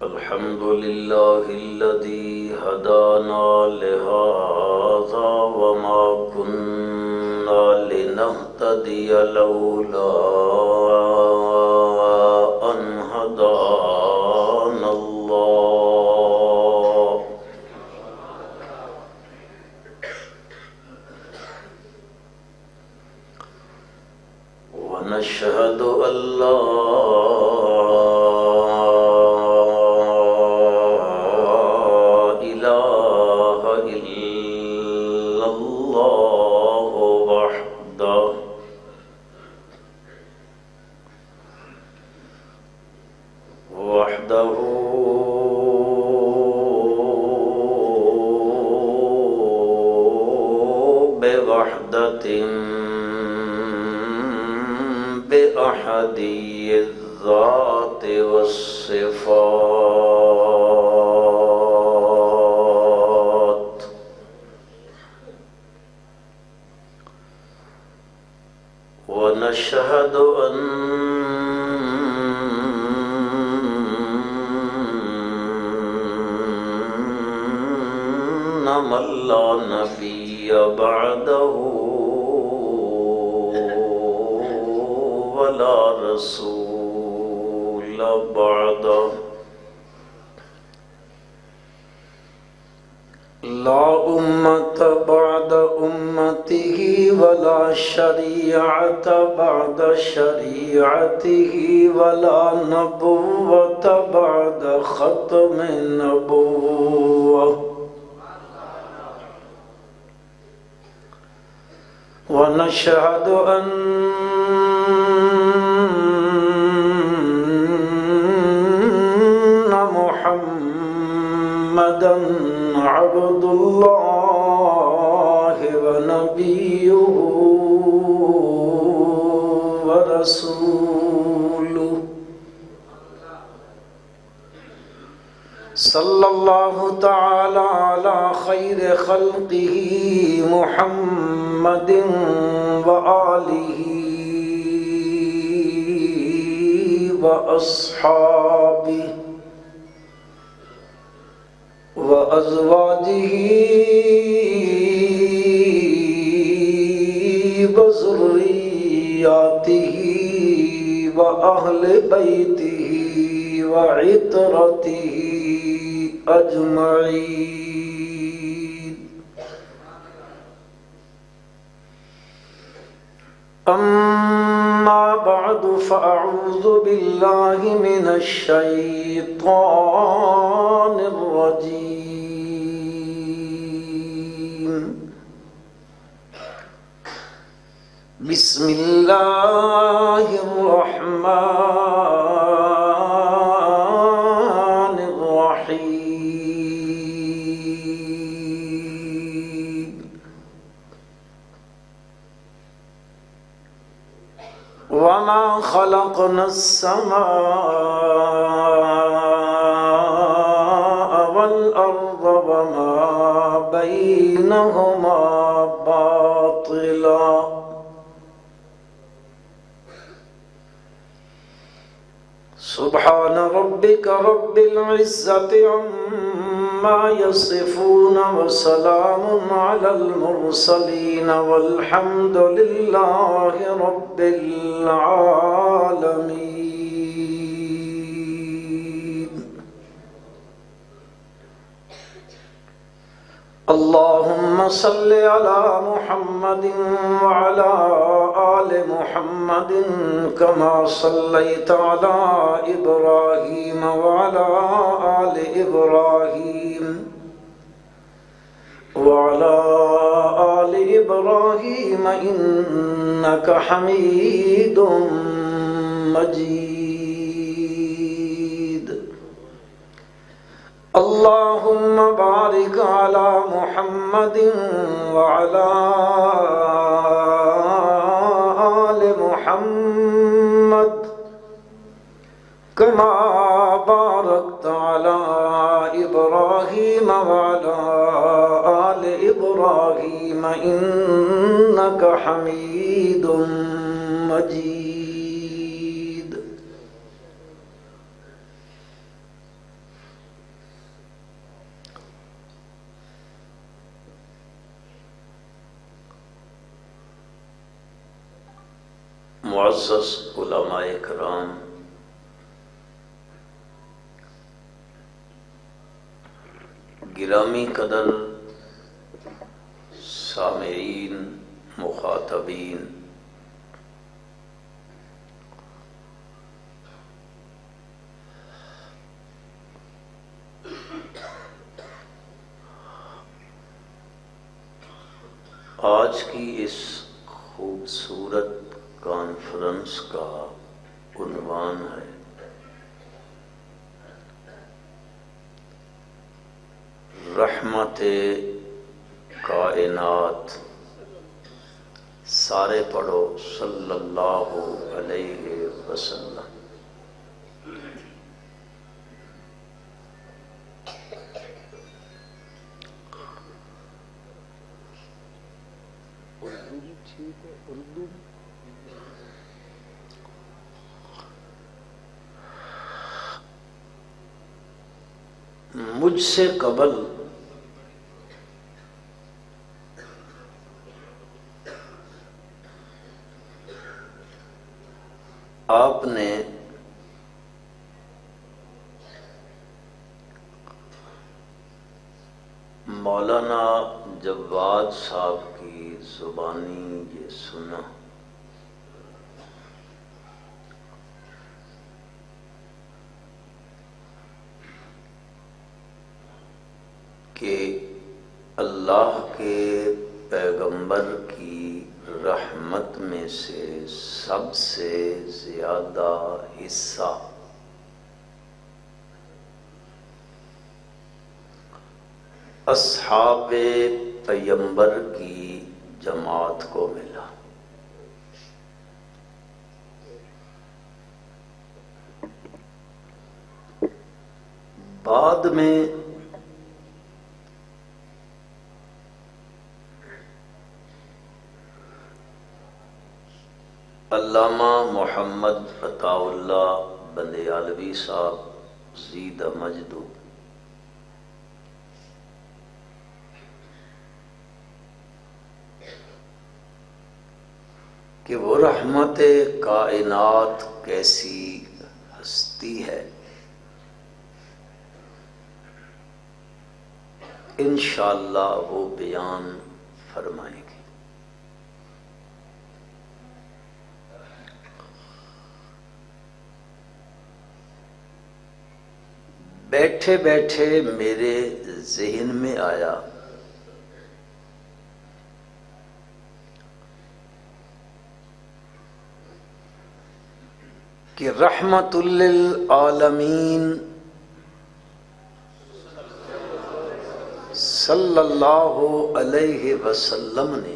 الحمد لله الذي هدانا لهذا وما كنا لنهتدي لولا أن هدانا الله ونشهد أن لا بأحدي الذات والصفات ونشهد أن من لا نبي بعده ولا رسول بعده لا أمة بعد أمته ولا شريعة بعد شريعته ولا نبوة بعد ختم النبوة ونشهد أن محمدًا عبد الله ونبيه ورسوله صلى الله تعالى على خير خلقه محمد وآله وأصحابه وأزواجه وذرياته وأهل بيته وعترته أجمعين أما بعد فأعوذ بالله من الشيطان الرجيم بسم الله الرحمن الرحيم وما خلقنا السماء والأرض وما بينهما باطلا سبحان ربك رب العزة عما يصفون وسلام على المرسلين والحمد لله رب العالمين اللهم صل على محمد وعلى آل محمد كما صليت على إبراهيم وعلى آل إبراهيم وعلى آل إبراهيم إنك حميد مجيد اللهم بارك على محمد وعلى آل محمد كما باركت على إبراهيم وعلى آل إبراهيم إنك حميد مجيد. معزز علماء کرام، گرامی قدر سامعین، مخاطبین، آج کی اس خوبصورت کانفرنس کا عنوان ہے رحمت کائنات۔ سارے پڑھو صلی اللہ علیہ وسلم۔ مجھ سے قبل آپ نے مولانا جواد صاحب کی زبانی یہ سنا کہ اللہ کے پیغمبر کی رحمت میں سے سب سے زیادہ حصہ اصحاب پیغمبر کی جماعت کو ملا۔ بعد میں علامہ محمد عطا اللہ بندیالوی صاحب زیدہ مجدو کہ وہ رحمت کائنات کیسی ہستی ہے، انشاءاللہ وہ بیان فرمائیں گے۔ بیٹھے بیٹھے میرے ذہن میں آیا کہ رحمت للعالمین صلی اللہ علیہ وسلم نے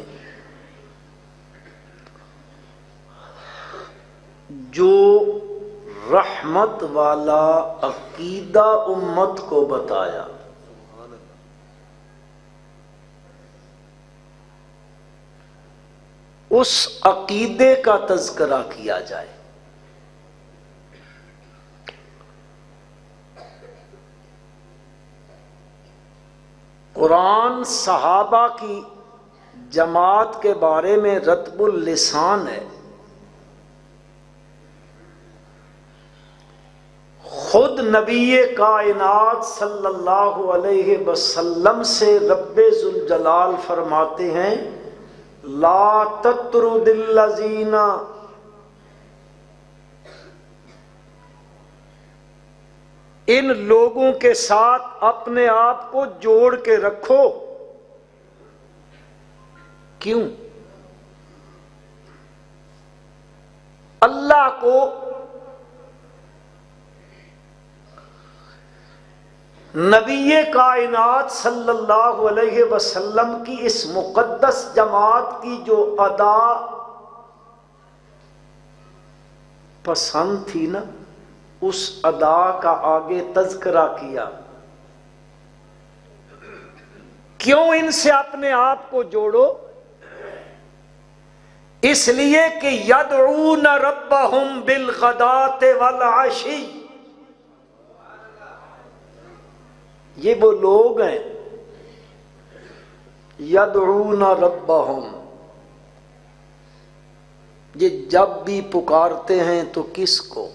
جو رحمت والا عقیدہ امت کو بتایا، اس عقیدے کا تذکرہ کیا جائے۔ قرآن صحابہ کی جماعت کے بارے میں رطب اللسان ہے، خود نبی کائنات صلی اللہ علیہ وسلم سے رب ذوالجلال فرماتے ہیں لا تطرد الذین، ان لوگوں کے ساتھ اپنے آپ کو جوڑ کے رکھو۔ کیوں؟ اللہ کو نبی کائنات صلی اللہ علیہ وسلم کی اس مقدس جماعت کی جو ادا پسند تھی نا، اس ادا کا آگے تذکرہ کیا۔ کیوں ان سے اپنے آپ کو جوڑو؟ اس لیے کہ یدعون ربہم بالغداۃ والعشی، یہ وہ لوگ ہیں یدعون ربہم، یہ جب بھی پکارتے ہیں تو کس کو؟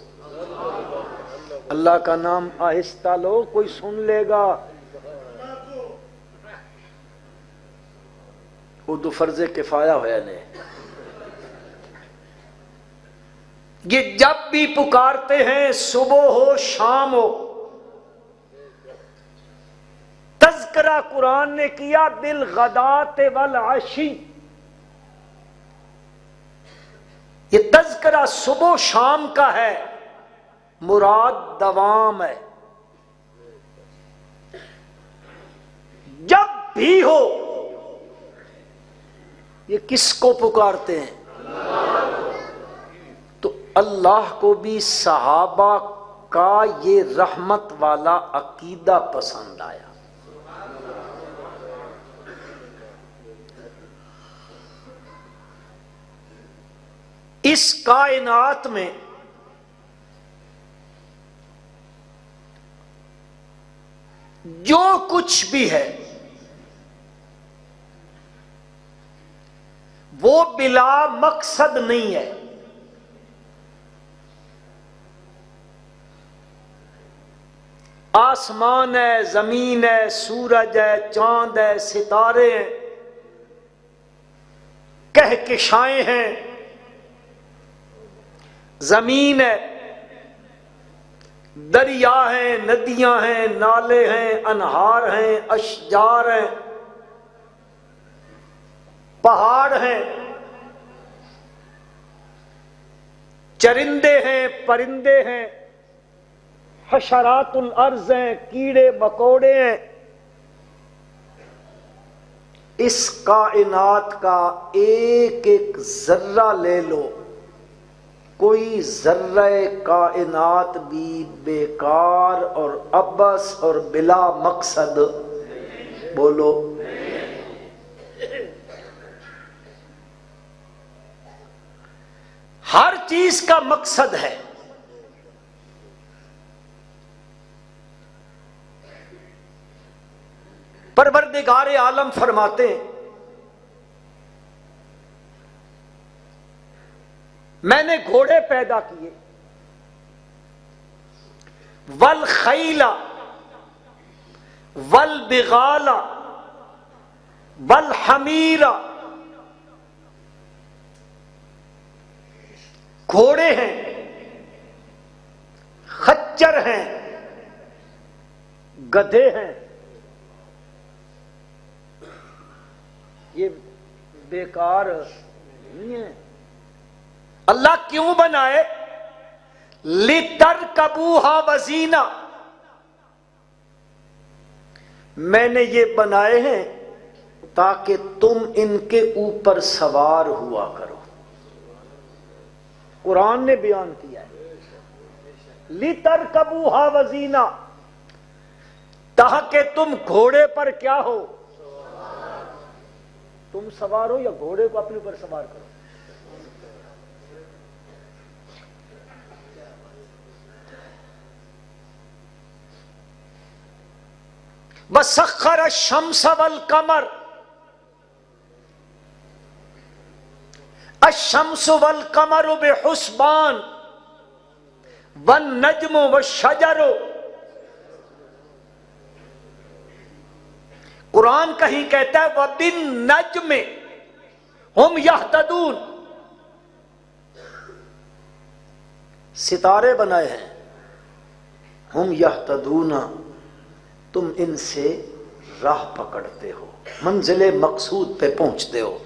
اللہ کا نام آہستہ لو، کوئی سن لے گا۔ اردو فرض کفایہ ہوا نے، یہ جب بھی پکارتے ہیں، صبح ہو شام ہو۔ تذکرہ قرآن نے کیا بالغداۃ والعشی، یہ تذکرہ صبح شام کا ہے، مراد دوام ہے۔ جب بھی ہو، یہ کس کو پکارتے ہیں؟ تو اللہ کو بھی صحابہ کا یہ رحمت والا عقیدہ پسند آیا۔ اس کائنات میں جو کچھ بھی ہے وہ بلا مقصد نہیں ہے۔ آسمان ہے، زمین ہے، سورج ہے، چاند ہے، ستارے ہیں، کہکشائیں ہیں، زمین ہے، دریا ہیں، ندیاں ہیں، نالے ہیں، انہار ہیں، اشجار ہیں، پہاڑ ہیں، چرندے ہیں، پرندے ہیں، حشرات الارض ہیں، کیڑے مکوڑے ہیں۔ اس کائنات کا ایک ایک ذرہ لے لو، کوئی ذرہ کائنات بھی بیکار اور عبث اور بلا مقصد بولو۔ ہر چیز کا مقصد ہے۔ پروردگار عالم فرماتے ہیں میں نے گھوڑے پیدا کیے، والخیل والبغال والحمیر، گھوڑے ہیں، خچر ہیں، گدھے ہیں۔ یہ بیکار نہیں ہے۔ اللہ کیوں بنائے؟ لِتَرْكَبُوهَا وَزِینَةً، میں نے یہ بنائے ہیں تاکہ تم ان کے اوپر سوار ہوا کرو۔ قرآن نے بیان کیا ہے لِتَرْكَبُوهَا وَزِینَةً، تاکہ تم گھوڑے پر کیا ہو؟ تم سوار ہو یا گھوڑے کو اپنے اوپر سوار کرو؟ وَسَخَّرَ الشَّمْسَ وَالْقَمَرَ، الشَّمْسُ وَالْقَمَرُ بِحُسْبَانٍ وَالنَّجْمُ وَالشَّجَرُ۔ قرآن کہیں کہتا ہے وَبِالنَّجْمِ هُمْ يَهْتَدُونَ، ستارے بنائے ہیں، ہم یہتدون، تم ان سے راہ پکڑتے ہو، منزل مقصود پہ پہنچتے ہو،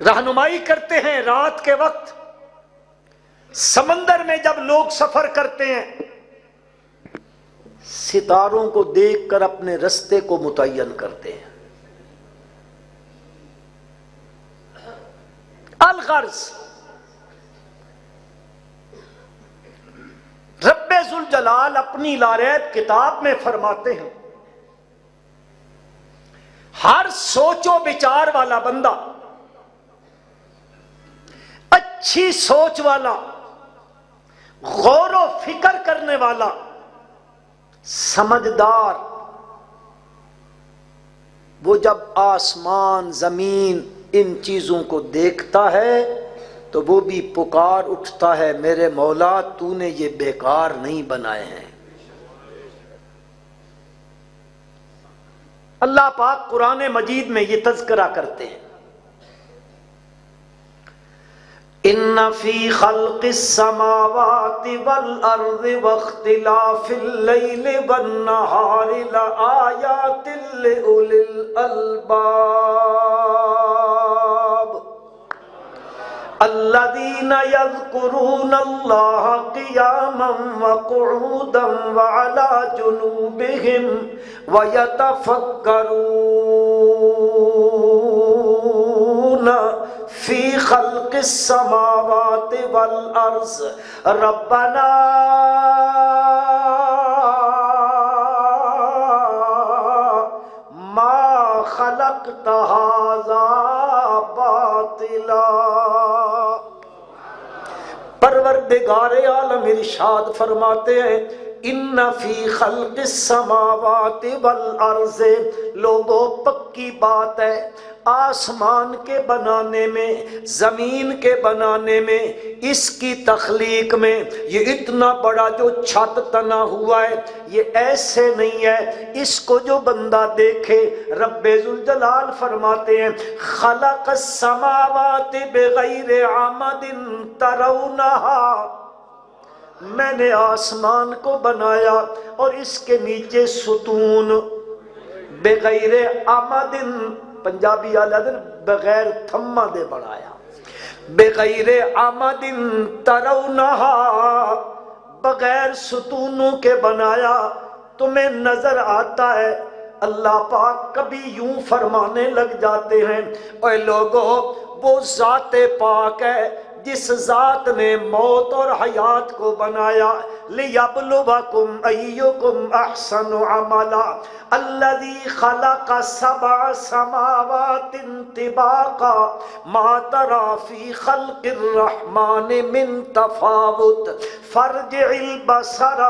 رہنمائی کرتے ہیں۔ رات کے وقت سمندر میں جب لوگ سفر کرتے ہیں، ستاروں کو دیکھ کر اپنے رستے کو متعین کرتے ہیں۔ الغرض، رب ذوالجلال اپنی لاریب کتاب میں فرماتے ہیں ہر سوچ و بچار والا بندہ، اچھی سوچ والا، غور و فکر کرنے والا، سمجھدار، وہ جب آسمان، زمین، ان چیزوں کو دیکھتا ہے تو وہ بھی پکار اٹھتا ہے میرے مولا تو نے یہ بیکار نہیں بنائے ہیں۔ اللہ پاک قرآن مجید میں یہ تذکرہ کرتے ہیں، ان فی خلق السماوات والارض واختلاف اللیل والنہار لآیات لأولی الالباب الذین یذکرون اللہ قیاما وقعودا وعلی جنوبہم ویتفکرون فی خلق السماوات والارض ربنا ما خلقت ھذا باطلا۔ پروردگار عالم ارشاد فرماتے ہیں ان فی خلق السماوات والارض، لوگوں پکی بات ہے آسمان کے بنانے میں، زمین کے بنانے میں، اس کی تخلیق میں، یہ اتنا بڑا جو چھت تنا ہوا ہے یہ ایسے نہیں ہے، اس کو جو بندہ دیکھے رب ذوالجلال فرماتے ہیں خلق السماوات بغیر عمد ترونہا، میں نے آسمان کو بنایا اور اس کے نیچے ستون، بغیر عمد، پنجابی آلہ بغیر تھمہ دے بنایا، بغیر عمد ترونہا، بغیر ستونوں کے بنایا۔ تمہیں نظر آتا ہے اللہ پاک کبھی یوں فرمانے لگ جاتے ہیں اے لوگوں وہ ذات پاک ہے جس ذات نے موت اور حیات کو بنایا، لِيَبْلُوَكُمْ أَيُّكُمْ أَحْسَنُ عَمَلًا، الَّذِي خَلَقَ سَبْعَ سَمَاوَاتٍ طِبَاقًا مَا تَرَى فِي خَلْقِ الرَّحْمَنِ مِن تَفَاوُتٍ فَارْجِعِ الْبَصَرَ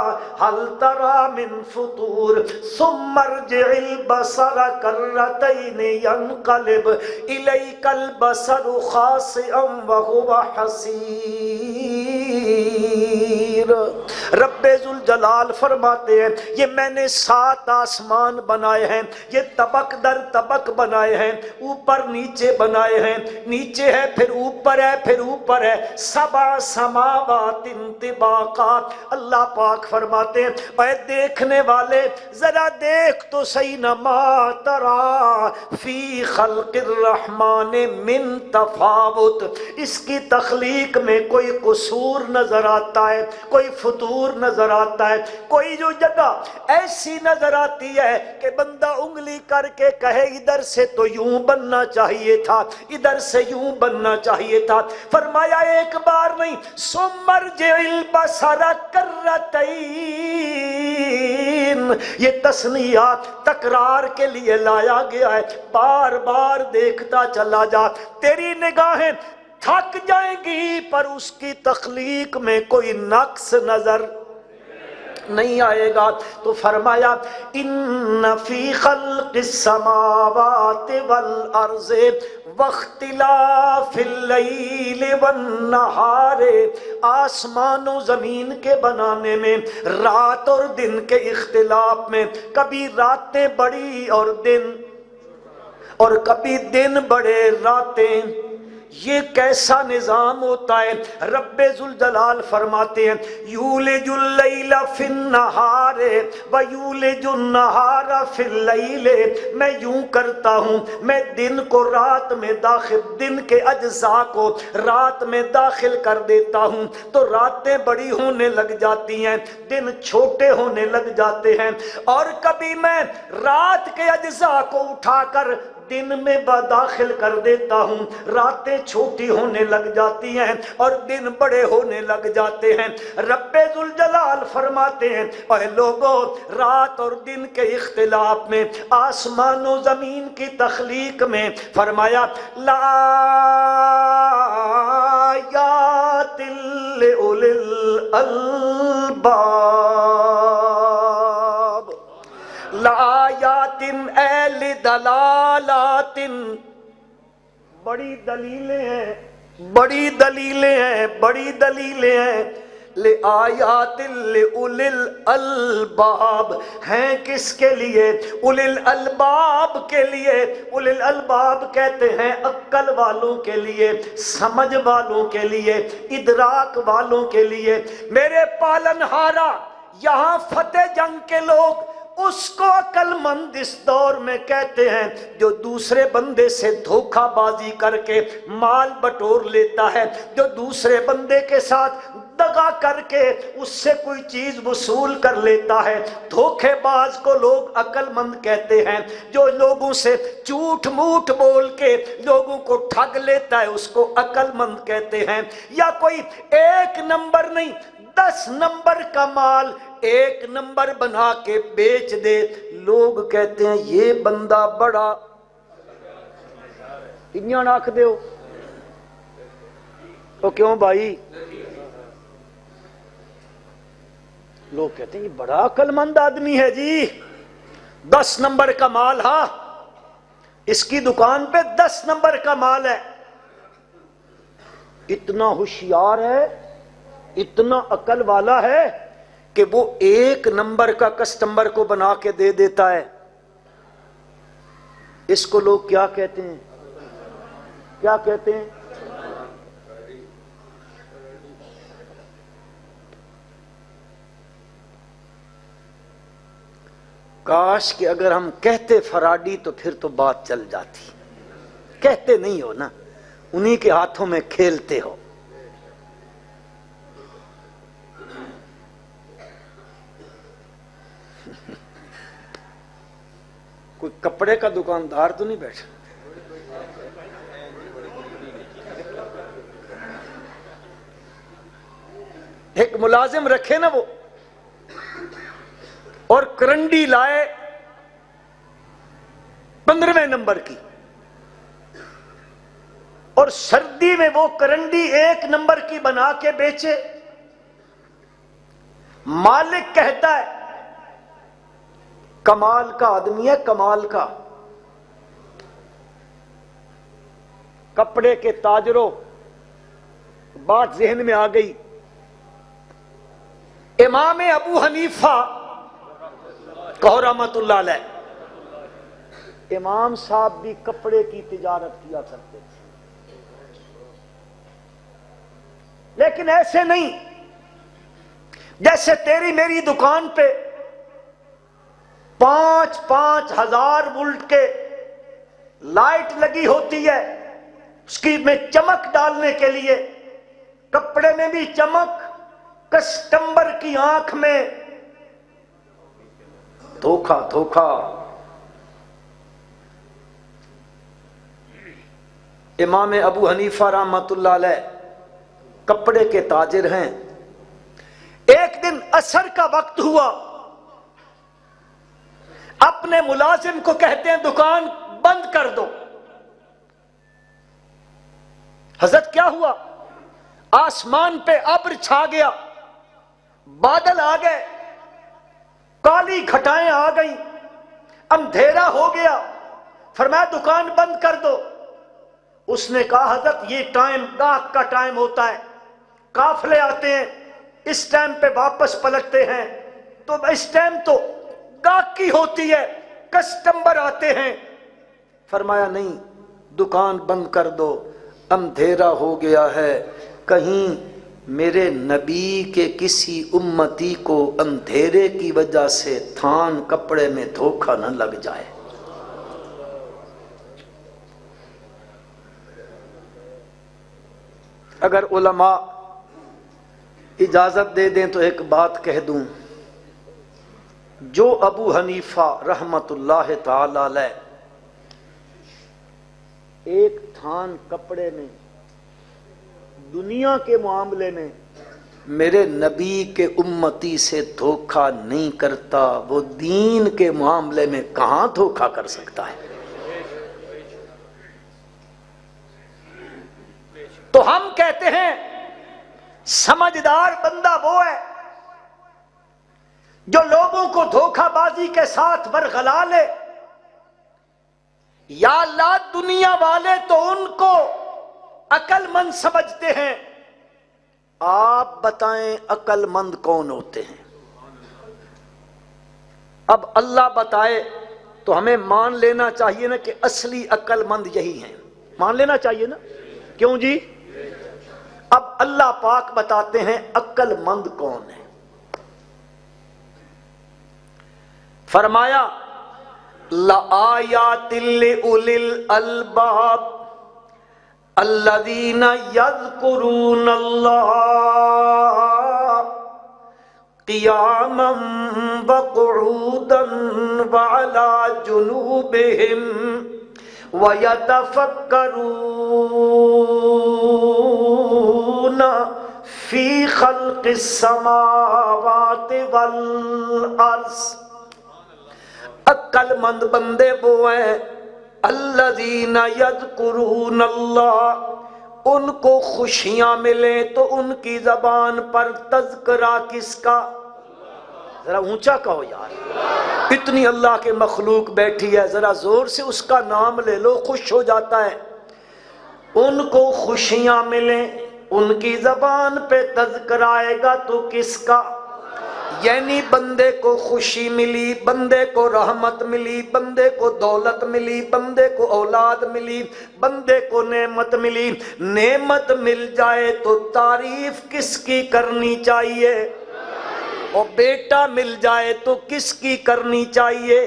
هَلْ تَرَى مِن فُطُورٍ ثُمَّ ارْجِعِ الْبَصَرَ كَرَّتَيْنِ يَنْقَلِبْ إِلَيْكَ الْبَصَرُ خَاسِئًا وَهُوَ حسیر۔ رب ذوالجلال فرماتے ہیں یہ میں نے 7 آسمان بنائے ہیں، یہ طبق در طبق بنائے ہیں، اوپر نیچے بنائے ہیں، نیچے ہے پھر اوپر ہے پھر اوپر ہے، 7 سماوات طباقا۔ اللہ پاک فرماتے ہیں اے دیکھنے والے ذرا دیکھ تو صحیح نہ، ما ترا فی خلق الرحمن من تفاوت، اس کی تخلیق میں کوئی قصور نظر آتا ہے، کوئی فطور نظر آتا ہے، کوئی جو جگہ ایسی نظر آتی ہے کہ بندہ انگلی کر کے کہے ادھر سے تو یوں بننا چاہیے تھا، ادھر سے یوں بننا چاہیے تھا۔ فرمایا ایک بار نہیں، ثم ارجع البصر کرتین، یہ تثنیہ تکرار کے لیے لایا گیا ہے، بار بار دیکھتا چلا جا، تیری نگاہیں تھک جائیں گی پر اس کی تخلیق میں کوئی نقص نظر نہیں آئے گا۔ تو فرمایا ان فی خلق السماوات والارض واختلاف اللیل والنہار، آسمان و زمین کے بنانے میں، رات اور دن کے اختلاف میں، کبھی راتیں بڑی اور کبھی دن بڑے راتیں، یہ کیسا نظام ہوتا ہے؟ رب ذوالجلال فرماتے ہیں یولج اللیل فی النہار ویولج النہار فی اللیل، میں یوں کرتا ہوں، میں دن کو رات میں داخل، دن کے اجزاء کو رات میں داخل کر دیتا ہوں تو راتیں بڑی ہونے لگ جاتی ہیں، دن چھوٹے ہونے لگ جاتے ہیں، اور کبھی میں رات کے اجزاء کو اٹھا کر دن میں داخل کر دیتا ہوں، راتیں چھوٹی ہونے لگ جاتی ہیں اور دن بڑے ہونے لگ جاتے ہیں۔ رب ذوالجلال فرماتے ہیں اے لوگوں رات اور دن کے اختلاف میں، آسمان و زمین کی تخلیق میں، فرمایا لآیات لأولی الالباب، لآیات اے لدلالات، بڑی دلیلیں ہیں، بڑی دلیلیں ہیں، بڑی دلیلیں ہیں، لآیات لأولی الالباب، ہیں کس کے لیے؟ اولی الالباب کے لیے۔ اولی الالباب کہتے ہیں عقل والوں کے لیے، سمجھ والوں کے لیے، ادراک والوں کے لیے۔ میرے پالن ہارا، یہاں فتح جنگ کے لوگ اس کو عقل مند اس دور میں کہتے ہیں جو دوسرے بندے سے دھوکہ بازی کر کے مال بٹور لیتا ہے، جو دوسرے بندے کے ساتھ دغا کر کے اس سے کوئی چیز وصول کر لیتا ہے۔ دھوکے باز کو لوگ عقل مند کہتے ہیں، جو لوگوں سے جھوٹ موٹ بول کے لوگوں کو ٹھگ لیتا ہے اس کو عقل مند کہتے ہیں۔ یا کوئی ایک نمبر نہیں 10 نمبر کا مال ایک نمبر بنا کے بیچ دے، لوگ کہتے ہیں یہ بندہ بڑا انجان آکھ دے ہو تو کیوں بھائی؟ لوگ کہتے ہیں یہ بڑا عقل مند آدمی ہے جی، 10 نمبر کا مال، ہاں اس کی دکان پہ 10 نمبر کا مال ہے۔ اتنا ہوشیار ہے، اتنا عقل والا ہے کہ وہ 1 نمبر کا کسٹمر کو بنا کے دے دیتا ہے۔ اس کو لوگ کیا کہتے ہیں؟ کیا کہتے ہیں؟ کاش کہ اگر ہم کہتے فراڈی تو پھر تو بات چل جاتی، کہتے نہیں ہو نا، انہی کے ہاتھوں میں کھیلتے ہو۔ کوئی کپڑے کا دکاندار تو نہیں بیٹھا؟ ایک ملازم رکھے نا وہ، اور کرنڈی لائے 15ویں نمبر کی، اور سردی میں وہ کرنڈی 1 نمبر کی بنا کے بیچے۔ مالک کہتا ہے کمال کا آدمی ہے، کمال کا۔ کپڑے کے تاجروں، بات ذہن میں آ گئی، امام ابو حنیفہ کہو رحمت اللہ علیہ، امام صاحب بھی کپڑے کی تجارت کیا کرتے تھے، لیکن ایسے نہیں جیسے تیری میری دکان پہ 5-5 ہزار وولٹ کے لائٹ لگی ہوتی ہے، اس کی میں چمک ڈالنے کے لیے، کپڑے میں بھی چمک، کسٹمر کی آنکھ میں دھوکا دھوکا۔ امام ابو حنیفہ رحمت اللہ علیہ کپڑے کے تاجر ہیں۔ ایک دن عصر کا وقت ہوا، اپنے ملازم کو کہتے ہیں دکان بند کر دو۔ حضرت کیا ہوا؟ آسمان پہ ابر چھا گیا، بادل آ گئے، کالی گھٹائیں آ گئیں، اندھیرا ہو گیا۔ فرمایا دکان بند کر دو۔ اس نے کہا حضرت یہ ٹائم گاہک کا ٹائم ہوتا ہے، قافلے آتے ہیں، اس ٹائم پہ واپس پلٹتے ہیں، تو اس ٹائم تو گاہک کی ہوتی ہے، کسٹمر آتے ہیں۔ فرمایا نہیں، دکان بند کر دو، اندھیرا ہو گیا ہے، کہیں میرے نبی کے کسی امتی کو اندھیرے کی وجہ سے تھان کپڑے میں دھوکہ نہ لگ جائے۔ اگر علماء اجازت دے دیں تو ایک بات کہہ دوں، جو ابو حنیفہ رحمت اللہ تعالی علیہ ایک تھان کپڑے میں دنیا کے معاملے میں میرے نبی کے امتی سے دھوکہ نہیں کرتا، وہ دین کے معاملے میں کہاں دھوکہ کر سکتا ہے؟ تو ہم کہتے ہیں سمجھدار بندہ وہ ہے جو لوگوں کو دھوکہ بازی کے ساتھ برگلا لے، یا اللہ دنیا والے تو ان کو عقل مند سمجھتے ہیں، آپ بتائیں عقل مند کون ہوتے ہیں؟ اب اللہ بتائے تو ہمیں مان لینا چاہیے نا کہ اصلی عقل مند یہی ہیں، مان لینا چاہیے نا، کیوں جی؟ اب اللہ پاک بتاتے ہیں عقل مند کون ہے۔ فرمایا لآیات لأولی الالباب الذین یذکرون اللہ قیاما وقعودا وعلی جنوبہم وَيَتَفَكَّرُونَ فِي خَلْقِ السَّمَاوَاتِ وَالْأَرْضِ۔ عقل مند بندے وہ ہیں الذین یذکرون اللہ، ان کو خوشیاں ملیں تو ان کی زبان پر تذکرہ کس کا؟ ذرا اونچا کہو یار، اتنی اللہ کے مخلوق بیٹھی ہے، ذرا زور سے اس کا نام لے لو، خوش ہو جاتا ہے۔ ان کو خوشیاں ملیں، ان کی زبان پہ تذکرہ آئے گا تو کس کا؟ یعنی بندے کو خوشی ملی، بندے کو رحمت ملی، بندے کو دولت ملی، بندے کو اولاد ملی، بندے کو نعمت ملی۔ نعمت مل جائے تو تعریف کس کی کرنی چاہیے؟ اور بیٹا مل جائے تو کس کی کرنی چاہیے؟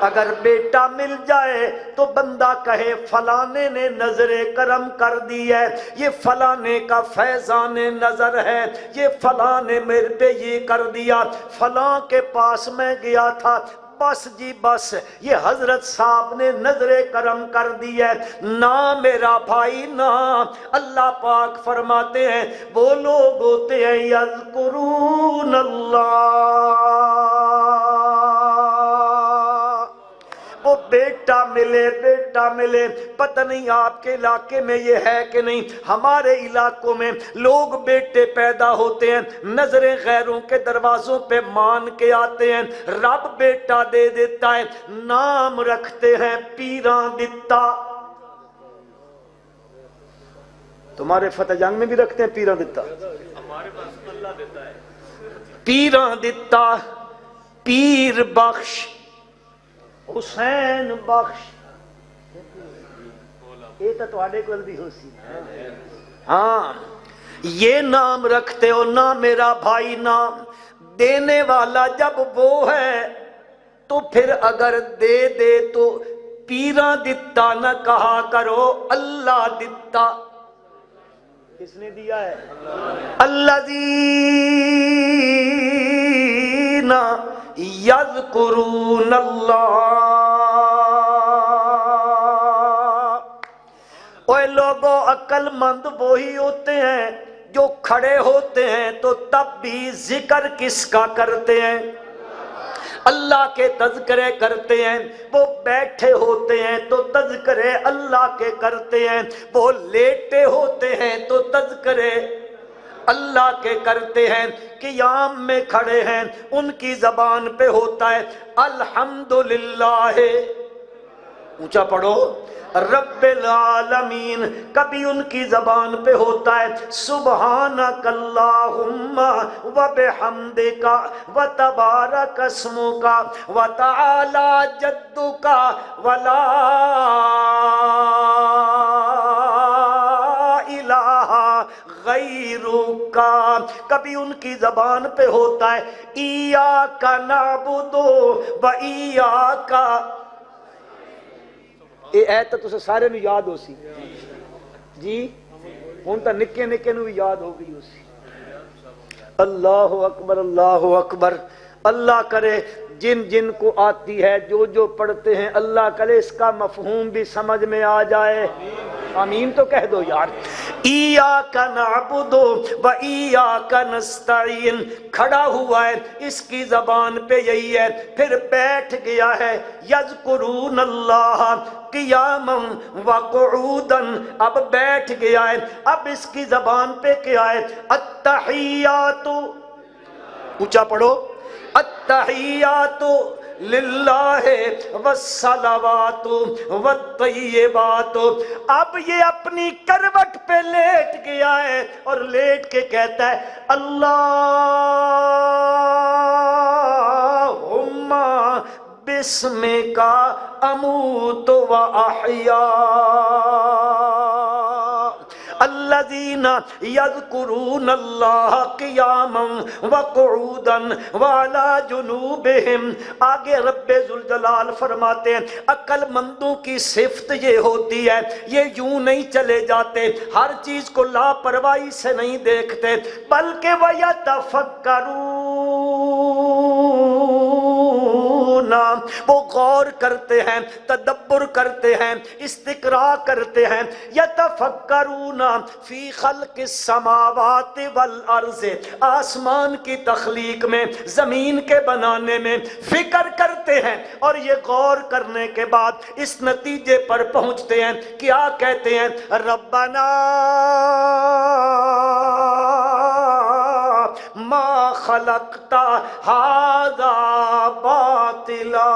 اگر بیٹا مل جائے تو بندہ کہے فلانے نے نظر کرم کر دی ہے، یہ فلانے کا فیضان نظر ہے، یہ فلاں نے میرے پہ یہ کر دیا، فلاں کے پاس میں گیا تھا، بس جی بس یہ حضرت صاحب نے نظر کرم کر دی ہے، نہ میرا بھائی نہ۔ اللہ پاک فرماتے ہیں وہ لوگ ہوتے ہیں یذکرون اللہ، وہ بیٹا ملے بیٹا ملے۔ پتہ نہیں آپ کے علاقے میں یہ ہے کہ نہیں، ہمارے علاقوں میں لوگ بیٹے پیدا ہوتے ہیں، نظریں غیروں کے دروازوں پہ مان کے آتے ہیں، رب بیٹا دے دیتا ہے، نام رکھتے ہیں پیراں دتا۔ تمہارے فتح جنگ میں بھی رکھتے ہیں پیراں دتا، ہمارے پاس اللہ دیتا ہے پیراں دتا، پیر بخش، حسین بخش، یہ تو تواڈے کول بھی ہو سی۔ ہاں یہ نام رکھتے ہو، نہ میرا بھائی نام دینے والا جب وہ ہے تو پھر اگر دے دے تو پیراں دتا نہ کہا کرو، اللہ دتا۔ کس نے دیا ہے؟ الذین یذکرون اللہ۔ اوے لوگوں عقل مند وہی ہوتے ہیں جو کھڑے ہوتے ہیں تو تب بھی ذکر کس کا کرتے ہیں؟ اللہ کے تذکرے کرتے ہیں۔ وہ بیٹھے ہوتے ہیں تو تذکرے اللہ کے کرتے ہیں، وہ لیٹے ہوتے ہیں تو تذکرے اللہ کے کرتے ہیں، قیام میں کھڑے ہیں ان کی زبان پہ ہوتا ہے الحمدللہ، اونچا پڑھو، رب العالمین، کبھی ان کی زبان پہ ہوتا ہے سبحانک اللہم وبحمدک وتبارک اسمک وتعالی جدک ولا الہ غیرک۔ کبھی ان کی زبان پہ ہوتا ہے ایاک نعبد و ایاک، یہ ایت تو تسے سارے نو یاد ہو سی جی، ہن تا نکے نکے نو بھی یاد ہو گئی ہو سی۔ اللہ اکبر اللہ اکبر۔ اللہ کرے جن جن کو آتی ہے جو جو پڑھتے ہیں اللہ کرے اس کا مفہوم بھی سمجھ میں آ جائے، آمین تو کہہ دو یار۔ ایاک نعبد و ایاک نستعین، کھڑا ہوا ہے اس کی زبان پہ یہی ہے، پھر بیٹھ گیا ہے یذکرون اللہ قیاما وقعودا، اب بیٹھ گیا ہے، اب اس کی زبان پہ کیا ہے التحیات، اونچا پڑھو، التحیات للہ والصلوات والطیبات۔ اب یہ اپنی کروٹ پہ لیٹ گیا ہے اور لیٹ کے کہتا ہے اللہم بسمک اموت و احیا۔ الذین یذکرون اللہ قیاما وقعودا وعلی جنوبہم۔ آگے رب ذوالجلال فرماتے ہیں عقل مندوں کی صفت یہ ہوتی ہے، یہ یوں نہیں چلے جاتے، ہر چیز کو لاپرواہی سے نہیں دیکھتے، بلکہ وَيَتَفَکَّرُونَ، وہ غور کرتے ہیں، تدبر کرتے ہیں، استقراء کرتے ہیں۔ یتفکرون فی خلق السماوات والارض، آسمان کی تخلیق میں، زمین کے بنانے میں فکر کرتے ہیں، اور یہ غور کرنے کے بعد اس نتیجے پر پہنچتے ہیں، کیا کہتے ہیں؟ ربنا ما خلقت ھذا باطلا۔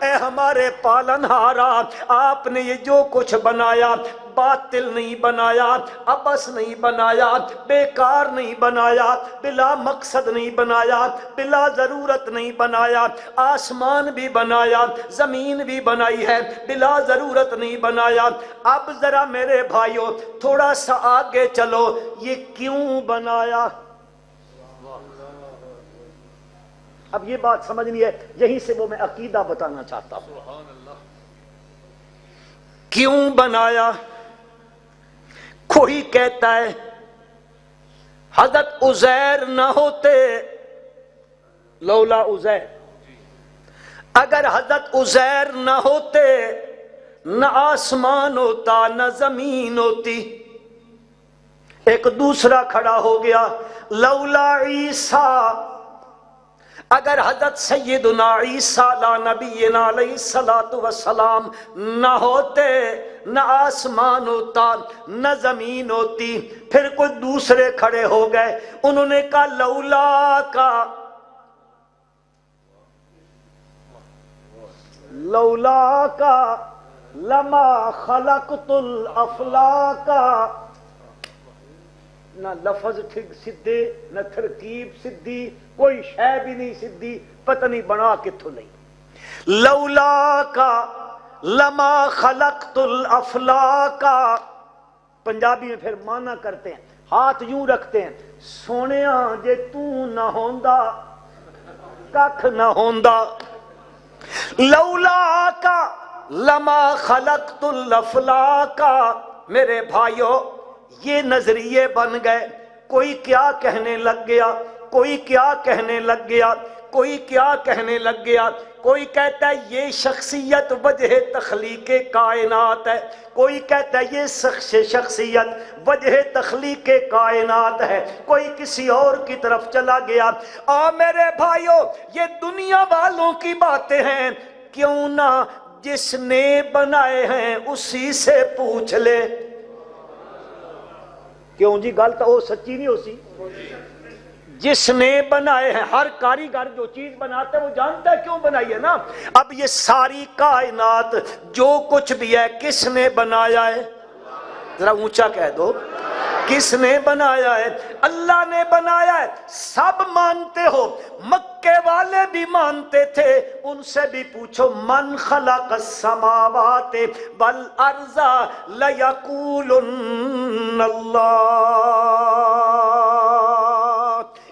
اے ہمارے پالنہارا، آپ نے یہ جو کچھ بنایا باطل نہیں بنایا، عبث نہیں بنایا، بیکار نہیں بنایا، بلا مقصد نہیں بنایا، بلا ضرورت نہیں بنایا۔ آسمان بھی بنایا، زمین بھی بنائی ہے، بلا ضرورت نہیں بنایا۔ اب ذرا میرے بھائیوں تھوڑا سا آگے چلو، یہ کیوں بنایا؟ اب یہ بات سمجھنی ہے، یہیں سے وہ میں عقیدہ بتانا چاہتا ہوں۔ کیوں بنایا؟ کوئی کہتا ہے حضرت عزیر نہ ہوتے، لولا عزیر، اگر حضرت عزیر نہ ہوتے نہ آسمان ہوتا نہ زمین ہوتی۔ ایک دوسرا کھڑا ہو گیا، لولا عیسیٰ، اگر حضرت سیدنا عیسیٰ لا نبینا علیہ الصلوۃ والسلام نہ ہوتے نہ آسمان ہوتا نہ زمین ہوتی۔ پھر کوئی دوسرے کھڑے ہو گئے، انہوں نے کہا لولا کا لما خلقت الافلاک۔ نہ لفظ ٹھیک سدھے، نہ ترکیب سدھی، کوئی شے بھی نہیں سدھی، پتہ نہیں بنا کتھوں نہیں۔ لولا کا لما خلقت الافلاک، پنجابی میں پھر معنی کرتے ہیں، ہاتھ یوں رکھتے ہیں، سونیا جے تو نہ ہوندا ککھ نہ ہوندا۔ لولا کا لما خلقت الافلاک۔ میرے بھائیو یہ نظریے بن گئے، کوئی کیا کہنے لگ گیا، کوئی کیا کہنے لگ گیا، کوئی کیا کہنے لگ گیا، کوئی کہتا ہے یہ شخصیت وجہ تخلیق کائنات ہے، کوئی کہتا ہے یہ شخصیت وجہ تخلیق کائنات ہے، کوئی کسی اور کی طرف چلا گیا۔ میرے بھائیو یہ دنیا والوں کی باتیں ہیں، کیوں نہ جس نے بنائے ہیں اسی سے پوچھ لے۔ کیوں جی گل تو وہ سچی نہیں ہو سی؟ جس نے بنائے ہیں، ہر کاریگر جو چیز بناتا ہے وہ جانتا ہے کیوں بنائی ہے نا۔ اب یہ ساری کائنات جو کچھ بھی ہے کس نے بنایا ہے؟ ذرا اونچا کہہ دو، کس نے بنایا ہے؟ اللہ نے بنایا ہے، سب مانتے ہو، مکے والے بھی مانتے تھے، ان سے بھی پوچھو من خلق السماوات والارض لیقولن اللہ۔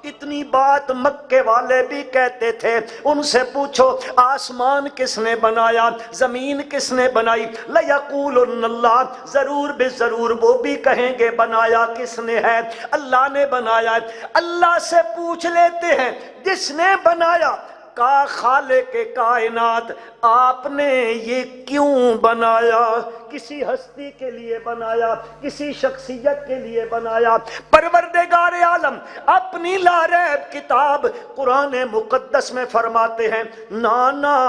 اتنی بات مکے والے بھی کہتے تھے، ان سے پوچھو آسمان کس نے بنایا، زمین کس نے بنائی، لیقولن اللہ، ضرور بے ضرور وہ بھی کہیں گے بنایا کس نے ہے، اللہ نے بنایا ہے۔ اللہ سے پوچھ لیتے ہیں جس نے بنایا، کا خالق کائنات آپ نے یہ کیوں بنایا؟ کسی ہستی کے لیے بنایا، کسی شخصیت کے لیے بنایا؟ پروردگار عالم اپنی لاریب کتاب قرآن مقدس میں فرماتے ہیں نانا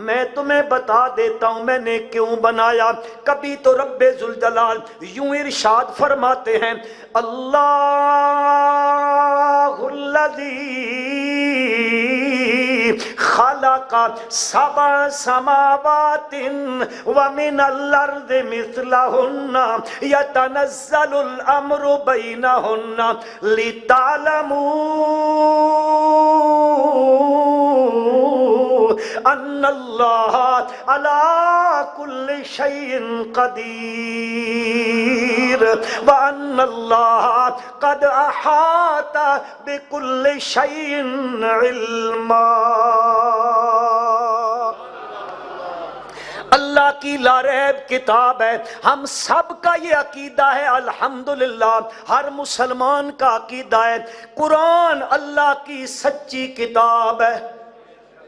میں تمہیں بتا دیتا ہوں میں نے کیوں بنایا۔ کبھی تو رب ذوالجلال یوں ارشاد فرماتے ہیں اللہ الذی خلق سبع سماوات ومن الارض مثلهن يتنزل الامر بينهن لتعلموا ان اللہ علی کل شیء قدیر وان اللہ قد احاط بكل شيء علما۔ اللہ کی لا ریب کتاب ہے، ہم سب کا یہ عقیدہ ہے الحمدللہ، ہر مسلمان کا عقیدہ ہے قرآن اللہ کی سچی کتاب ہے۔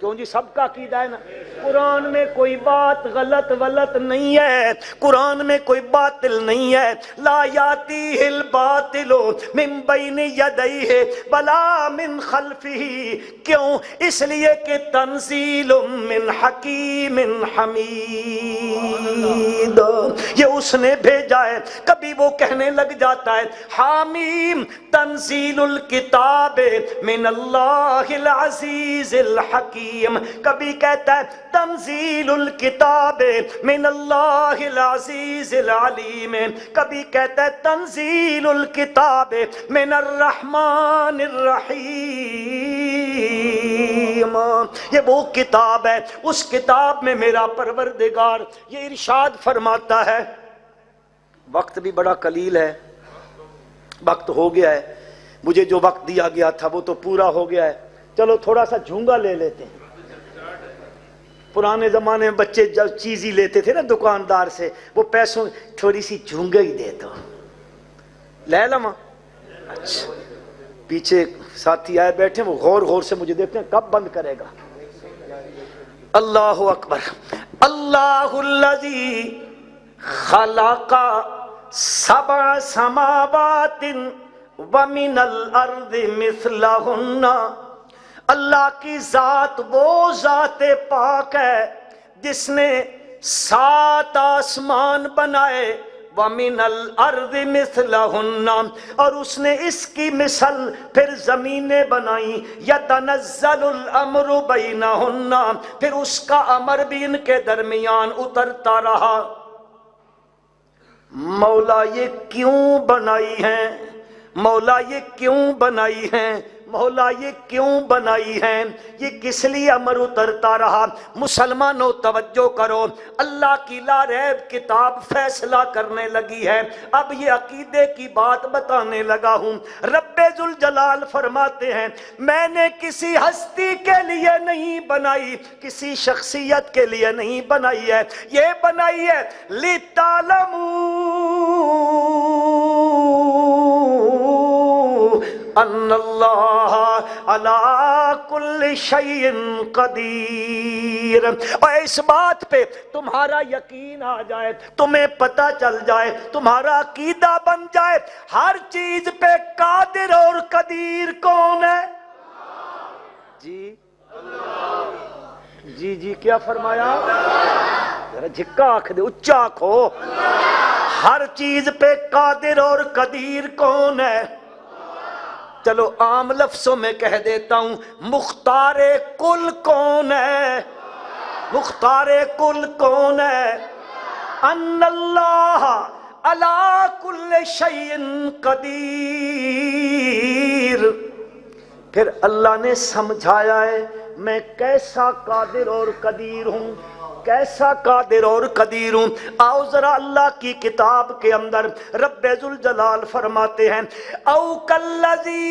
کیوں جی سب کا عقیدہ ہے نا، قرآن میں کوئی بات غلط نہیں ہے، قرآن میں کوئی باطل نہیں ہے، لا یاتیہ الباطل من بین یدیہ ولا من خلفہ۔ کیوں؟ اس لیے کہ تنزیل من حکیم حمید، یہ اس نے بھیجا ہے۔ کبھی وہ کہنے لگ جاتا ہے حامیم تنزیل الکتاب من اللہ العزیز الحکیم، کبھی کہتا ہے تنزیل الکتاب من اللہ العزیز العلیم، کبھی کہتا ہے تنزیل الکتاب من الرحمن الرحیم۔ یہ وہ کتاب ہے، اس کتاب میں میرا پروردگار یہ ارشاد فرماتا ہے۔ وقت بھی بڑا قلیل ہے، وقت ہو گیا ہے، مجھے جو وقت دیا گیا تھا وہ تو پورا ہو گیا ہے، چلو تھوڑا سا جھونگا لے لیتے ہیں۔ پرانے زمانے میں بچے جب چیز ہی لیتے تھے نا دکاندار سے، وہ پیسوں تھوڑی سی جھونگا ہی دے دو، لے لما۔ اچھا پیچھے ساتھی آئے بیٹھے، وہ غور سے مجھے دیکھتے ہیں کب بند کرے گا۔ اللہ اکبر۔ اللہ الذی خلق سبع سماوات ومن الارض مثلہن، اللہ کی ذات وہ ذات پاک ہے جس نے 7 آسمان بنائے، وَمِنَ الْأَرْضِ مِثْلَهُنَّ، اور اس نے اس کی مثل پھر زمینیں بنائیں، يَتَنَزَّلُ الْأَمْرُ بَيْنَهُنَّ، پھر اس کا امر بھی ان کے درمیان اترتا رہا۔ مولا یہ کیوں بنائی ہیں؟ مولا یہ کیوں بنائی ہیں؟ مولا یہ کیوں بنائی ہیں؟ یہ کس لیے امر اترتا رہا؟ مسلمانوں توجہ کرو، اللہ کی لا ریب کتاب فیصلہ کرنے لگی ہے۔ اب یہ عقیدے کی بات بتانے لگا ہوں۔ رب ذوالجلال فرماتے ہیں میں نے کسی ہستی کے لیے نہیں بنائی، کسی شخصیت کے لیے نہیں بنائی ہے، یہ بنائی ہے لِتَعْلَمُوا ان اللہ علی کل شیء قدیر، اور اس بات پہ تمہارا یقین آ جائے، تمہیں پتہ چل جائے، تمہارا عقیدہ بن جائے ہر چیز پہ قادر اور قدیر کون ہے؟ جی کیا فرمایا؟ ذرا جھکا آنکھ دے، اچھا آنکھو۔ ہر چیز پہ قادر اور قدیر کون ہے؟ چلو عام لفظوں میں کہہ دیتا ہوں، مختار کل کون ہے؟ مختار کل کون ہے؟ ان اللہ علی کل شیء قدیر۔ پھر اللہ نے سمجھایا ہے میں کیسا قادر اور قدیر ہوں، کیسا قادر اور قدیر ہوں۔ آؤ ذرا اللہ کی کتاب کے اندر رب ذوالجلال فرماتے ہیں او کالذی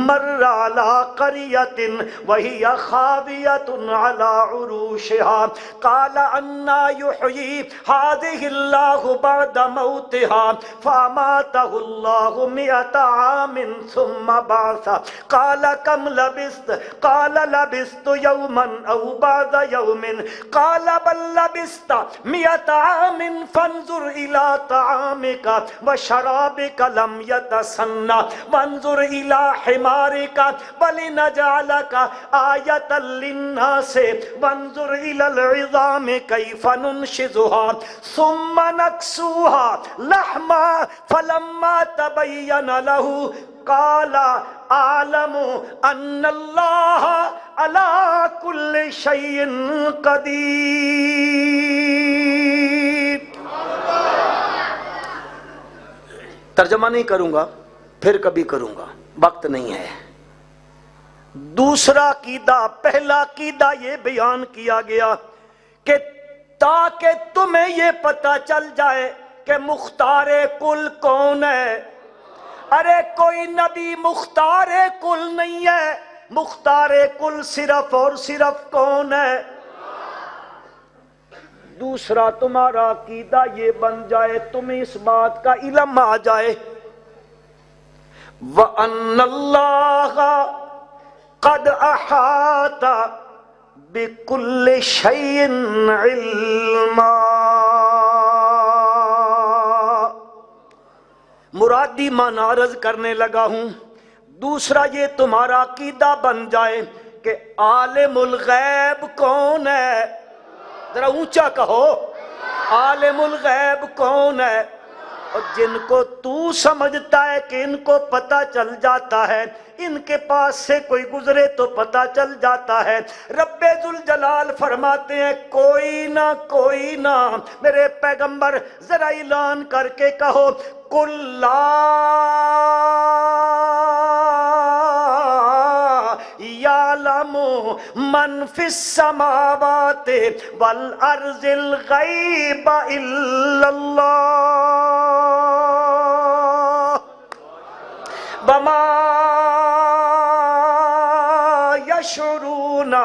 مر علی قریۃ وہی خاویۃ علی عروشہا قال انا یحیی ہذہ اللہ بعد موتہا فاماتہ اللہ 100 عام ثم بعثہ قال کم لبثت قال لبثت یوما او بعد یوم قال بل لبثت 100 عام فانظر الى طعامک وشرابک لم یتسنہ وانظر الى حمارک ولنجعلک آیۃ للناس وانظر الى العظام کیف ننشزها ثم نکسوها لحما فلما تبین له فقال اعلم ان اللہ علی کل شیء قدیر۔ ترجمہ نہیں کروں گا، پھر کبھی کروں گا، وقت نہیں ہے۔ دوسرا عقیدہ، پہلا عقیدہ یہ بیان کیا گیا کہ تاکہ تمہیں یہ پتہ چل جائے کہ مختار کل کون ہے۔ ارے کوئی نبی مختار کل نہیں ہے، مختار کل صرف اور صرف کون ہے؟ دوسرا تمہارا عقیدہ یہ بن جائے، تمہیں اس بات کا علم آ جائے وَأَنَّ اللَّهَ قَدْ أَحَاطَ بِكُلِّ شَيْءٍ عِلْمًا۔ مرادی معنی عرض کرنے لگا ہوں۔ دوسرا یہ تمہارا عقیدہ بن جائے کہ عالم الغیب کون ہے؟ ذرا اونچا کہو، عالم الغیب کون ہے؟ اور جن کو تو سمجھتا ہے کہ ان کو پتہ چل جاتا ہے، ان کے پاس سے کوئی گزرے تو پتہ چل جاتا ہے۔ رب ذوالجلال فرماتے ہیں کوئی نہ میرے پیغمبر ذرا اعلان کر کے کہو قُل لَا يَعْلَمُ مَنْ فِي السَّمَاوَاتِ وَالْأَرْضِ الْغَيْبَ إِلَّا اللَّهُ وَمَا يَشْعُرُونَ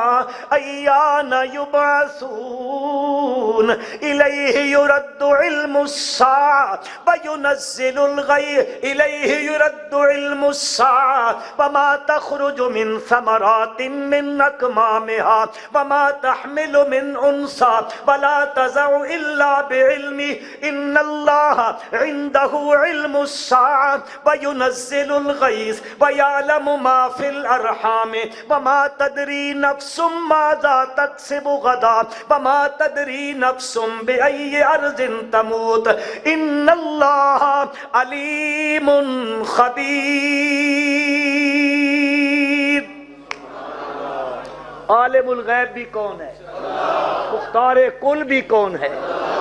أَيَّانَ يُبْعَثُونَ إِلَيْهِ يُرَدُّ عِلْمُ السَّاعَةِ وَيُنَزِّلُ الْغَيْثَ إِلَيْهِ يُرَدُّ عِلْمُ السَّاعَةِ وَمَا تَخْرُجُ مِنْ ثَمَرَاتٍ مِّنْ أَكْمَامِهَا وَمَا تَحْمِلُ مِنْ أُنْثَىٰ وَلَا تَضَعُ إِلَّا بِعِلْمِهِ إِنَّ اللَّهَ عِندَهُ عِلْمُ السَّاعَةِ وَيُنَزِّلُ الْغَيْثَ وَيَعْلَمُ مَا فِي الْأَرْحَامِ وَمَا تَدْرِي نَفْسٌ مَاذَا تَكْسِبُ غَدًا وَمَا تَدْرِي نَفْسٌ بِأَيِّ أَرْضٍ تَمُوتُ إِنَّ اللَّهَ عَلِيمٌ خَبِيرٌ۔ عالم الغیب بھی کون ہے؟ مختار کل بھی کون ہے؟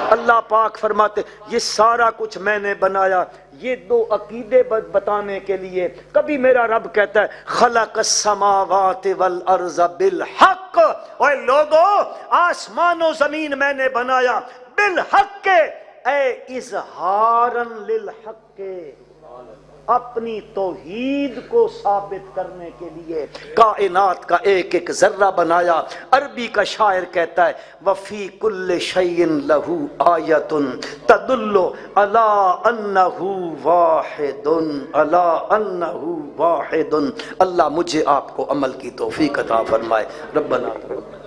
اللہ پاک فرماتے یہ سارا کچھ میں نے بنایا، یہ دو عقیدے بتانے کے لیے۔ کبھی میرا رب کہتا ہے خلق السماوات والارض بالحق، اوے لوگو آسمان و زمین میں نے بنایا بالحق، اے اظہارا للحق، اپنی توحید کو ثابت کرنے کے لیے کائنات کا ایک ایک ذرہ بنایا۔ عربی کا شاعر کہتا ہے وفی کل شیء لہ آیۃ تدل علی انہ واحد، علی انہ واحد۔ اللہ مجھے آپ کو عمل کی توفیق عطا فرمائے۔ ربنا تقبل